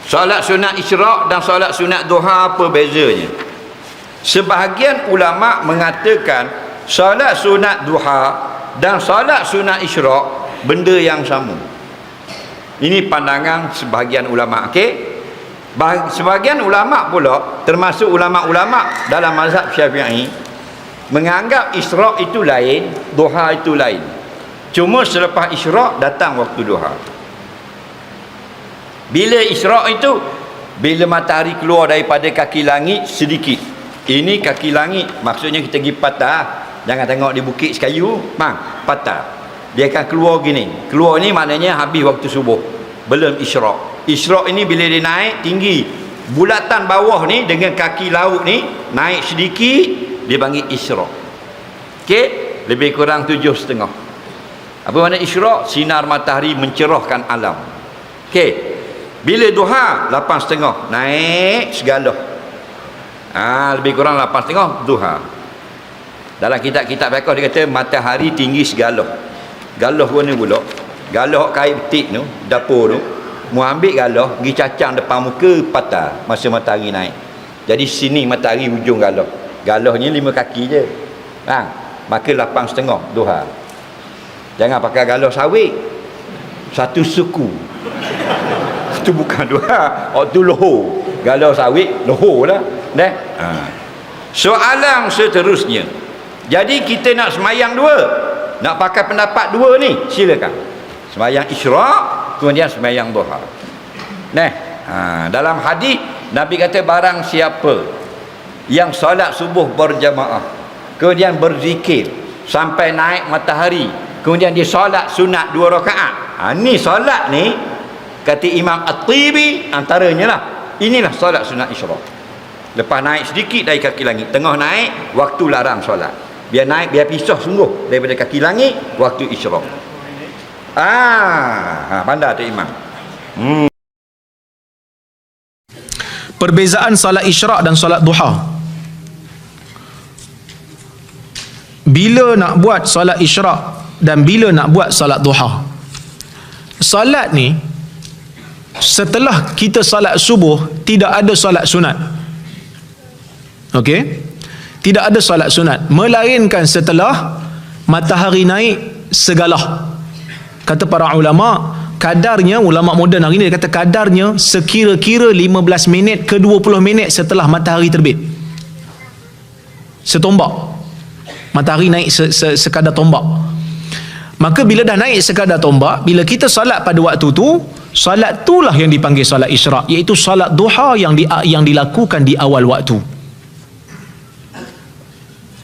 Solat sunat isyraq dan solat sunat duha apa bezanya? Sebahagian ulama mengatakan solat sunat duha dan solat sunat isyraq benda yang sama. Ini pandangan sebahagian ulama. Okey. Sebahagian ulama pula, termasuk ulama-ulama dalam mazhab Syafi'i, menganggap isyraq itu lain, duha itu lain. Cuma selepas isyraq datang waktu duha. Bila isyraq itu, bila matahari keluar daripada kaki langit sedikit. Ini kaki langit, maksudnya kita pergi patah. Jangan tengok di bukit sekayu, patah. Dia akan keluar gini. Keluar ni maknanya habis waktu subuh, belum isyraq. Isyraq ini bila dia naik tinggi, bulatan bawah ni dengan kaki laut ni naik sedikit, dia panggil isyraq. Okey, lebih kurang 7.30. Apa makna isyraq? Sinar matahari mencerahkan alam. Okey. Bila duha 8.30 naik segala. Lebih kurang 8.30 duha. Dalam kitab-kitab fiqh dia kata matahari tinggi segala. Galah pun ni pula. Galah kain betik tu, dapur tu, mu ambil galah pergi cacang depan muka patah masa matahari naik. Jadi sini matahari hujung galah. Galahnya 5 kaki je. Maka 8.30 duha. Jangan pakai galah sawit. Satu suku. Itu bukan duha, itu lohor. Galau sawit lohor lah. Soalan seterusnya, jadi kita nak semayang dua, nak pakai pendapat dua ni, silakan. Semayang isyraq, kemudian semayang duha. Dalam hadis Nabi kata barang siapa yang solat subuh berjamaah, kemudian berzikir sampai naik matahari, kemudian dia solat sunat 2 rakaat. Ni solat ni, kata Imam At-Tibi, antaranya lah, inilah solat sunat isyraq. Lepas naik sedikit dari kaki langit, tengah naik, waktu larang solat. Biar naik, biar pisah sungguh daripada kaki langit, waktu isyraq. Pandai tu Imam. Perbezaan solat isyraq dan solat duha. Bila nak buat solat isyraq dan bila nak buat solat duha. Solat ni, setelah kita salat subuh tidak ada salat sunat. Okey? Tidak ada salat sunat melainkan setelah matahari naik segalah. Kata para ulama, kadarnya, ulama moden hari ni dia kata kadarnya sekira-kira 15 minit ke 20 minit setelah matahari terbit. Setombak. Matahari naik sekadar tombak. Maka bila dah naik sekadar tombak, bila kita salat pada waktu tu, salat itulah yang dipanggil salat isyraq, iaitu salat duha yang dilakukan di awal waktu.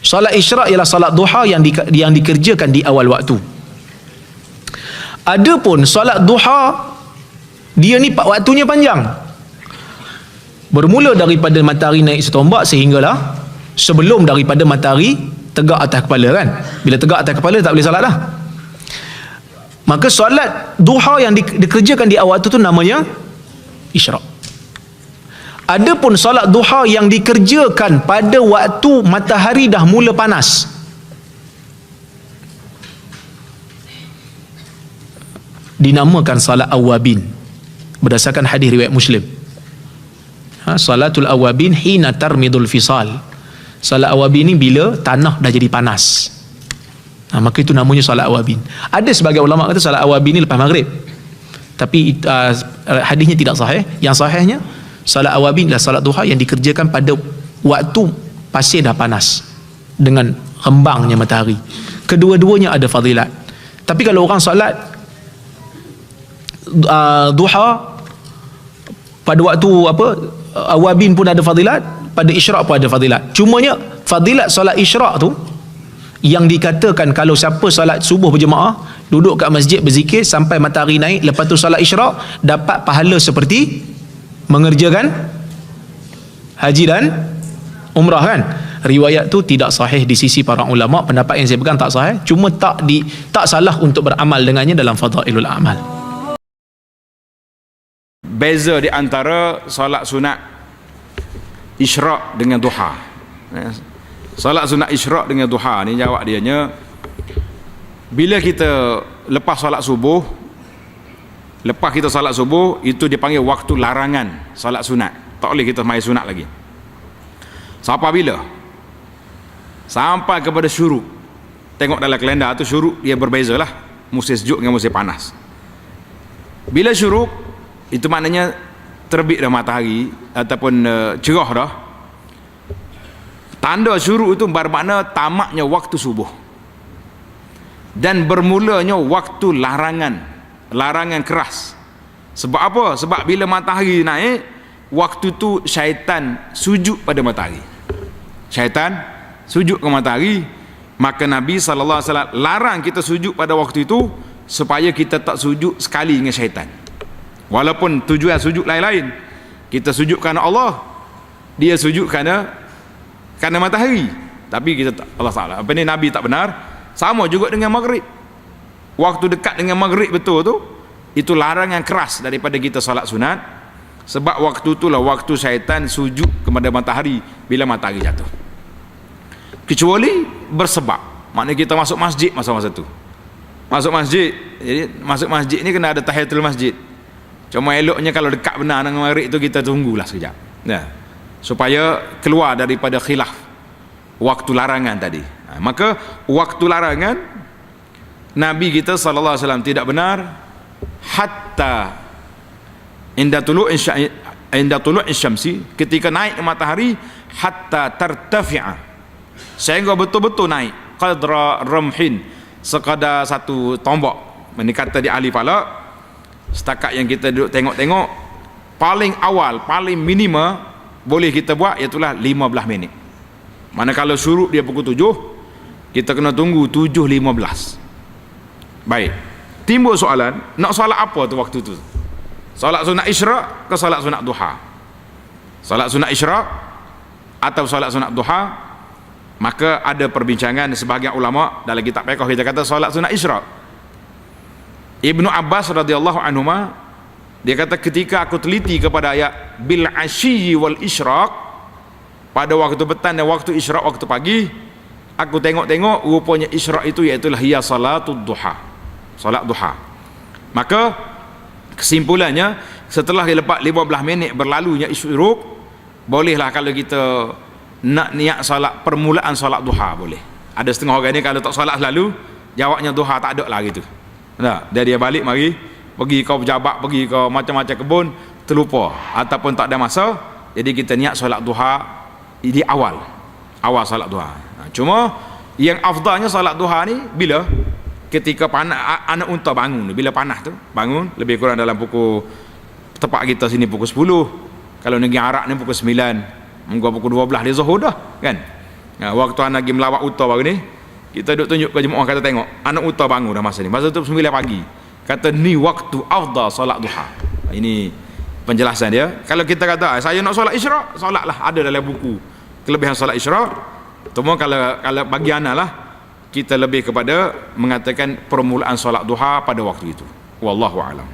Salat isyraq ialah salat duha yang dikerjakan di awal waktu. Adapun salat duha, dia ni waktunya panjang. Bermula daripada matahari naik setombak sehinggalah sebelum daripada matahari tegak atas kepala kan. Bila tegak atas kepala tak boleh salat dah. Maka solat duha yang dikerjakan di awal tu namanya isyraq. Adapun solat duha yang dikerjakan pada waktu matahari dah mula panas, dinamakan salat awabin berdasarkan hadis riwayat Muslim. Salatul awabin hina tarmidul fisal. Salat awabin ni bila tanah dah jadi panas. Maka itu namanya salat awabin. Ada sebagai ulama kata salat awabin ni lepas maghrib, tapi hadisnya tidak sahih. Yang sahihnya salat awabin adalah salat duha yang dikerjakan pada waktu pasir dah panas dengan rembangnya matahari. Kedua-duanya ada fadilat. Tapi kalau orang solat duha pada waktu awabin pun ada fadilat, pada isyraq pun ada fadilat. Cumanya fadilat solat isyraq tu yang dikatakan kalau siapa salat subuh berjemaah, duduk kat masjid berzikir sampai matahari naik, lepas tu salat isyraq, dapat pahala seperti mengerjakan haji dan umrah kan. Riwayat tu tidak sahih di sisi para ulama. Pendapat yang saya pegang tak sahih, cuma tak salah untuk beramal dengannya dalam fadailul amal. Beza di antara solat sunat isyraq dengan duha. Solat sunat isyraq dengan duha ni jawab dianya, bila kita lepas solat subuh Lepas kita salat subuh, itu dipanggil waktu larangan salat sunat. Tak boleh kita sembahyang sunat lagi. Sampai bila? Sampai kepada syuruk. Tengok dalam kalender tu syuruk dia berbeza lah, musim sejuk dengan musim panas. Bila syuruk, itu maknanya terbit dah matahari ataupun cerah dah. Tanda syuruk itu bermakna tamatnya waktu subuh dan bermulanya waktu larangan keras. Sebab apa? Sebab bila matahari naik, waktu tu syaitan sujud pada matahari. Syaitan sujud ke matahari. Maka Nabi SAW larang kita sujud pada waktu itu, supaya kita tak sujud sekali dengan syaitan. Walaupun tujuan sujud lain-lain, kita sujud kerana Allah, dia sujud kerana matahari. Tapi kita tak, Allah Ta'ala, apa ni, Nabi tak benar. Sama juga dengan maghrib. Waktu dekat dengan maghrib betul tu, itu larangan keras daripada kita salat sunat. Sebab waktu itulah waktu syaitan sujud kepada matahari bila matahari jatuh. Kecuali bersebab, maknanya kita masuk masjid masa-masa tu. Masuk masjid, jadi masuk masjid ni kena ada tahiyatul masjid. Cuma eloknya kalau dekat benar dengan maghrib tu, kita tunggulah sekejap, nah, supaya keluar daripada khilaf waktu larangan tadi. Maka waktu larangan Nabi kita SAW tidak benar hatta inda tulu'i syamsi, ketika naik matahari, hatta tartafi'a, sehingga betul-betul naik qadra ramhin, sekadar satu tombak. Ini kata di ahli falak, setakat yang kita duduk tengok-tengok, paling awal, paling minima boleh kita buat iaitulah 15 minit. Manakala syuruk dia pukul 7, kita kena tunggu 7.15. Baik, timbul soalan, nak solat apa tu waktu tu? Solat sunat isyraq ke solat sunat duha? Solat sunat isyraq atau solat sunat duha? Maka ada perbincangan sebahagian ulama dalam kitab fiqh, kita kata solat sunat isyraq. Ibnu Abbas radhiyallahu anhuma, dia kata ketika aku teliti kepada ayat bil asyi wal isyraq, pada waktu petang dan waktu isyraq, waktu pagi, aku tengok-tengok rupanya isyraq itu iaitulah hiya salatud duha, solat duha. Maka kesimpulannya, setelah lepas 15 minit berlalunya isyraq, bolehlah kalau kita nak niat solat permulaan solat duha, boleh. Ada setengah orang ni kalau tak solat selalu, jawabnya duha tak ada lah gitu. Nah, dia balik mari, pergi ke pejabat, pergi ke macam-macam kebun, terlupa ataupun tak ada masa, jadi kita niat solat duha di awal solat duha. Cuma yang afdalnya solat duha ni bila ketika panas, anak unta bangun, bila panas tu bangun, lebih kurang dalam pukul, tempat kita sini pukul 10, kalau negeri Arab ni pukul 9, mungkin pukul 12 dia zuhur dah kan. Waktu anak pergi melawat unta baru ni, kita duduk tunjuk ke jemaah, kata tengok anak unta bangun dah masa ni, masa tu 9 pagi, kata ni waktu afdal solat duha. Ini penjelasan dia. Kalau kita kata saya nak solat isyraq, solatlah, ada dalam buku kelebihan solat isyraq. Cuma kalau bagi anak lah, kita lebih kepada mengatakan permulaan solat duha pada waktu itu. Wallahu a'lam.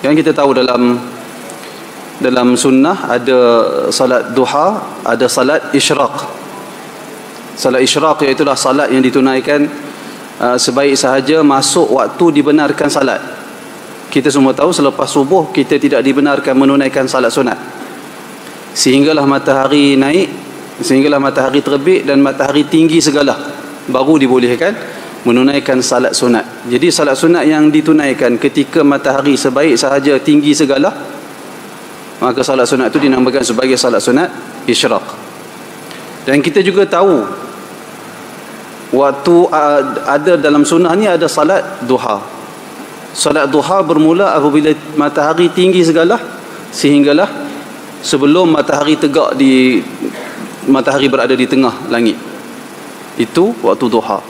Yang kita tahu dalam sunnah ada salat duha, ada salat isyraq. Salat isyraq iaitulah salat yang ditunaikan sebaik sahaja masuk waktu dibenarkan salat. Kita semua tahu selepas subuh kita tidak dibenarkan menunaikan salat sunat, sehinggalah matahari naik, sehinggalah matahari terbit dan matahari tinggi segala, baru dibolehkan menunaikan salat sunat. Jadi salat sunat yang ditunaikan ketika matahari sebaik sahaja tinggi segala, maka salat sunat itu dinamakan sebagai salat sunat isyraq. Dan kita juga tahu waktu ada dalam sunnah ni ada salat duha. Salat duha bermula apabila matahari tinggi segala, sehinggalah sebelum matahari tegak matahari berada di tengah langit. Itu waktu duha.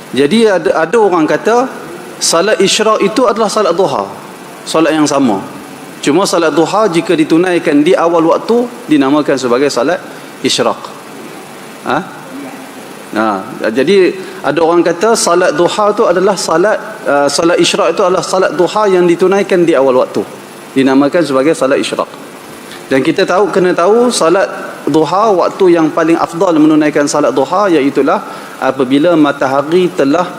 Jadi ada orang kata salat isyraq itu adalah salat duha, salat yang sama. Cuma salat duha jika ditunaikan di awal waktu dinamakan sebagai salat isyraq. Jadi ada orang kata salat duha itu adalah salat isyraq itu adalah salat duha yang ditunaikan di awal waktu, dinamakan sebagai salat isyraq. Dan kita kena tahu salat duha, waktu yang paling afdal menunaikan salat duha iaitulah apabila matahari telah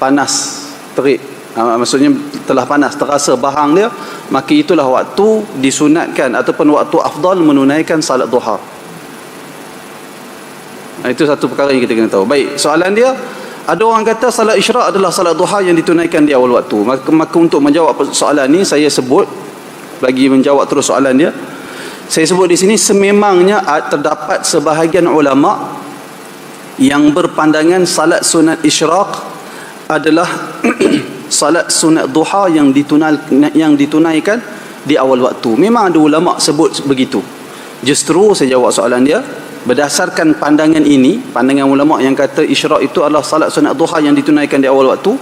panas terik, Maksudnya telah panas, terasa bahang dia, maka itulah waktu disunatkan ataupun waktu afdal menunaikan salat duha. Itu satu perkara yang kita kena tahu. Baik, soalan dia, ada orang kata salat isyraq adalah salat duha yang ditunaikan di awal waktu. Maka untuk menjawab soalan ni, saya sebut, bagi menjawab terus soalan dia, saya sebut di sini, sememangnya terdapat sebahagian ulama yang berpandangan salat sunat isyraq adalah salat sunat duha yang ditunaikan di awal waktu. Memang ada ulama sebut begitu. Justru saya jawab soalan dia, berdasarkan pandangan ini, pandangan ulama yang kata isyraq itu adalah salat sunat duha yang ditunaikan di awal waktu,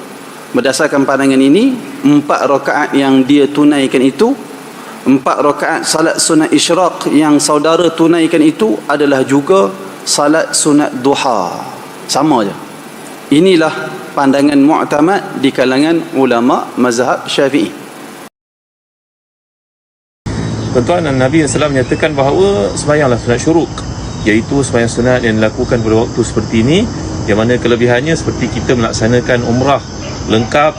berdasarkan pandangan ini, 4 rakaat yang dia tunaikan itu, 4 rakaat salat sunat isyraq yang saudara tunaikan itu adalah juga salat sunat duha. Sama je. Inilah pandangan mu'tamad di kalangan ulama mazhab Syafi'i. Tuan-tuan, Nabi SAW menyatakan bahawa sembahyanglah sunat syuruk, iaitu sembahyang sunat yang dilakukan pada waktu seperti ini, yang mana kelebihannya seperti kita melaksanakan umrah lengkap,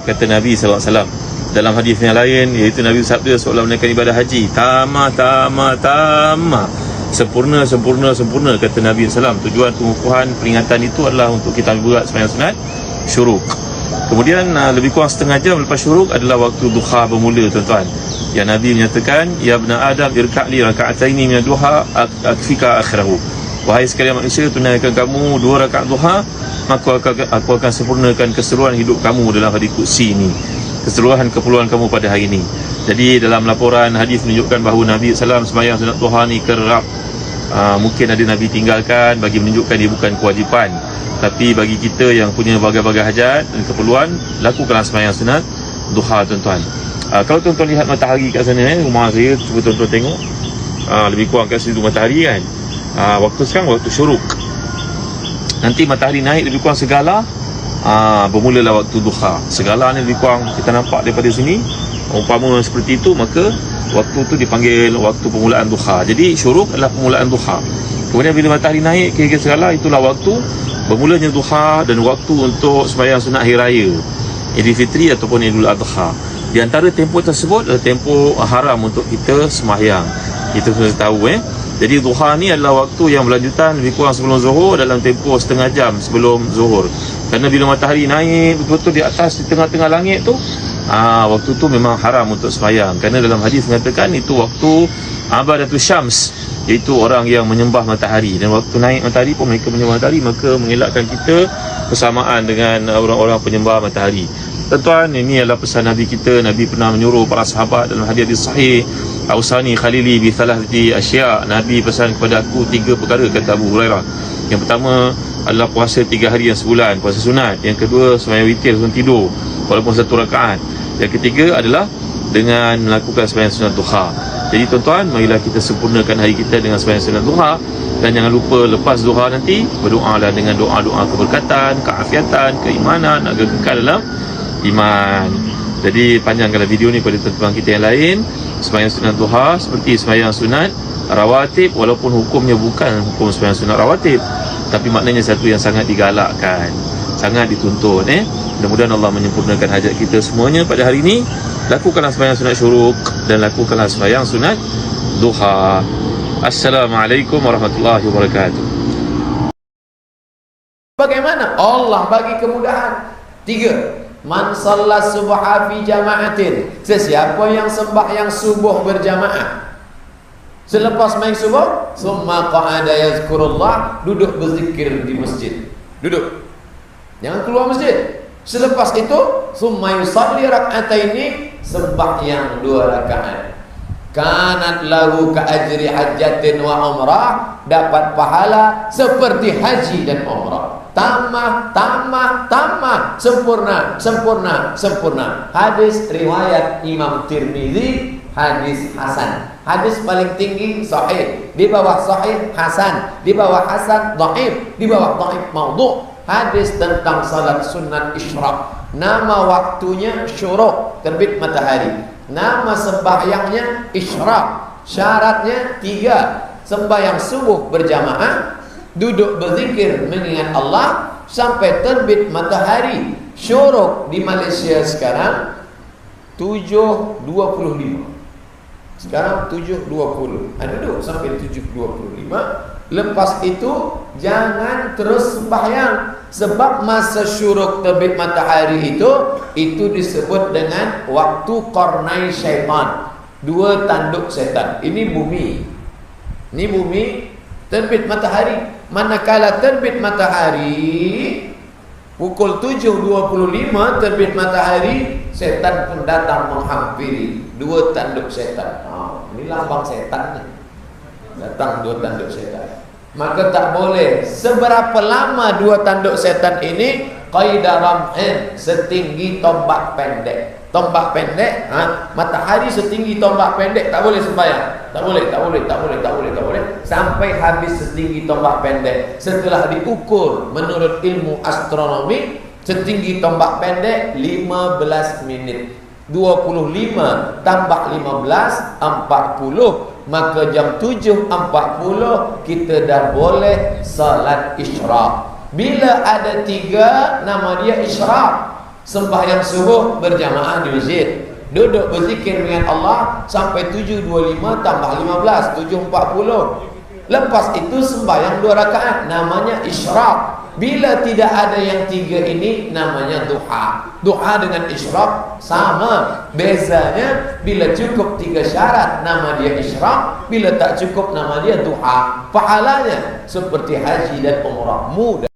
kata Nabi SAW. Dalam hadis yang lain, iaitu Nabi sabda seolah menunaikan ibadah haji, tamah, sempurna, kata Nabi SAW. Tujuan pengukuhan peringatan itu adalah untuk kita buat sembahyang sunat syuruk. Kemudian lebih kurang setengah jam lepas syuruk adalah waktu duha bermula, tuan-tuan. Yang Nabi menyatakan, ya ibna Adam irka'li raka'ataini min duha akfika akhirahu. Wahai sekalian manusia, tunaikan kamu 2 rakaat duha, maka aku akan sempurnakan keseluruhan hidup kamu dalam hadis qudsi ini, keseluruhan keperluan kamu pada hari ini. Jadi dalam laporan hadis menunjukkan bahawa Nabi SAW sembahyang sunat duha ni kerap mungkin ada Nabi tinggalkan bagi menunjukkan dia bukan kewajipan. Tapi bagi kita yang punya bagai-bagai hajat dan keperluan, lakukanlah sembahyang sunat duha, tuan-tuan. Kalau tuan-tuan lihat matahari kat sana, rumah saya, cuba tuan-tuan tengok, lebih kurang kat situ matahari kan. Waktu sekarang waktu syuruk. Nanti matahari naik lebih kurang segala, bermulalah waktu duha. Segala ni lebih kurang kita nampak daripada sini. Umpama seperti itu, maka waktu tu dipanggil waktu permulaan duha. Jadi syuruk adalah permulaan duha. Kemudian bila matahari naik kira-kira segala, itulah waktu bermulanya duha dan waktu untuk sembahyang sunat hari raya, Idul Fitri ataupun Idul Adha. Di antara tempoh tersebut adalah tempoh haram untuk kita sembahyang. Kita sudah tahu Jadi duha ni adalah waktu yang berlanjutan lebih kurang sebelum zuhur, dalam tempoh setengah jam sebelum zuhur. Kerana bila matahari naik betul-betul di atas, di tengah-tengah langit tu, waktu tu memang haram untuk sembahyang. Kerana dalam hadis mengatakan itu waktu abadatus syams, iaitu orang yang menyembah matahari. Dan waktu naik matahari pun mereka menyembah matahari, maka mengelakkan kita bersamaan dengan orang-orang penyembah matahari. Tuan-tuan, ini adalah pesan Nabi kita. Nabi pernah menyuruh para sahabat dalam hadis sahih, Ausani khalili bi thalathati asya'. Nabi pesan kepada aku 3 perkara, kata Abu Hurairah. Yang pertama adalah puasa 3 hari yang sebulan, puasa sunat. Yang kedua, sembahyang witir sebelum tidur walaupun 1 rakaat. Yang ketiga adalah dengan melakukan sembahyang sunat duha. Jadi tuan-tuan, marilah kita sempurnakan hari kita dengan sembahyang sunat duha. Dan jangan lupa lepas duha nanti berdoalah dengan doa-doa keberkatan, keafiatan, keimanan agar kekal dalam iman. Jadi panjangkanlah video ni pada tuan-tuan kita yang lain. Sembahyang sunat duha seperti sembahyang sunat rawatib, walaupun hukumnya bukan hukum sembahyang sunat rawatib, tapi maknanya satu yang sangat digalakkan, sangat dituntut. Mudah-mudahan Allah menyempurnakan hajat kita semuanya pada hari ini. Lakukanlah sembahyang sunat syuruk dan lakukanlah sembahyang sunat duha. Assalamualaikum warahmatullahi wabarakatuh. Bagaimana? Allah bagi kemudahan. 3. Man shalla subha fi jama'atin. Sesiapa yang sembahyang subuh berjamaah, selepas main subuh, summa qa'ada yazkurullah, duduk berzikir di masjid. Duduk, jangan keluar masjid. Selepas itu, summa yusalli rak'ataini, sembahyang 2 rakaat. Kanat lahu ka ajri hajjatin wa umrah, dapat pahala seperti haji dan umrah. Tamah, sempurna. Hadis riwayat Imam Tirmizi, hadis hasan. Hadis paling tinggi sahih, di bawah sahih hasan, di bawah hasan dhaif, di bawah dhaif maudhu'. Hadis tentang salat sunat isyraq. Nama waktunya syuruk, terbit matahari. Nama sembahyangnya isyraq. Syaratnya 3. Sembahyang subuh berjamaah, duduk berzikir mengingat Allah sampai terbit matahari. Syuruk di Malaysia sekarang 7.25. Sekarang 7.20. Duduk sampai 7.25. Lepas itu jangan terus sembahyang, sebab masa syuruk terbit matahari itu disebut dengan waktu qarnai syaitan, dua tanduk setan. Ini bumi terbit matahari. Manakala terbit matahari pukul 7.25 terbit matahari, setan pun datang menghampiri, dua tanduk setan. Ini lambang setan nih. Datang dua tanduk setan. Maka tak boleh. Seberapa lama dua tanduk setan ini? Qaidah ram'in, setinggi tombak pendek. Tombak pendek, matahari setinggi tombak pendek, tak boleh sembahyang. Tak boleh. Sampai habis setinggi tombak pendek. Setelah diukur menurut ilmu astronomi, setinggi tombak pendek 15 minit. 25 tambah 15 40. Maka jam 7.40 kita dah boleh salat isyraq. Bila ada 3, nama dia isyraq. Sembahyang subuh berjamaah di masjid, duduk berzikir dengan Allah sampai 7.25 tambah 15 7.40. Lepas itu sembahyang 2 rakaat, namanya isyraq. Bila tidak ada yang 3 ini, namanya duha. Duha dengan isyraq sama. Bezanya bila cukup 3 syarat, nama dia isyraq. Bila tak cukup, nama dia duha. Pahalanya seperti haji dan umrah, mudah.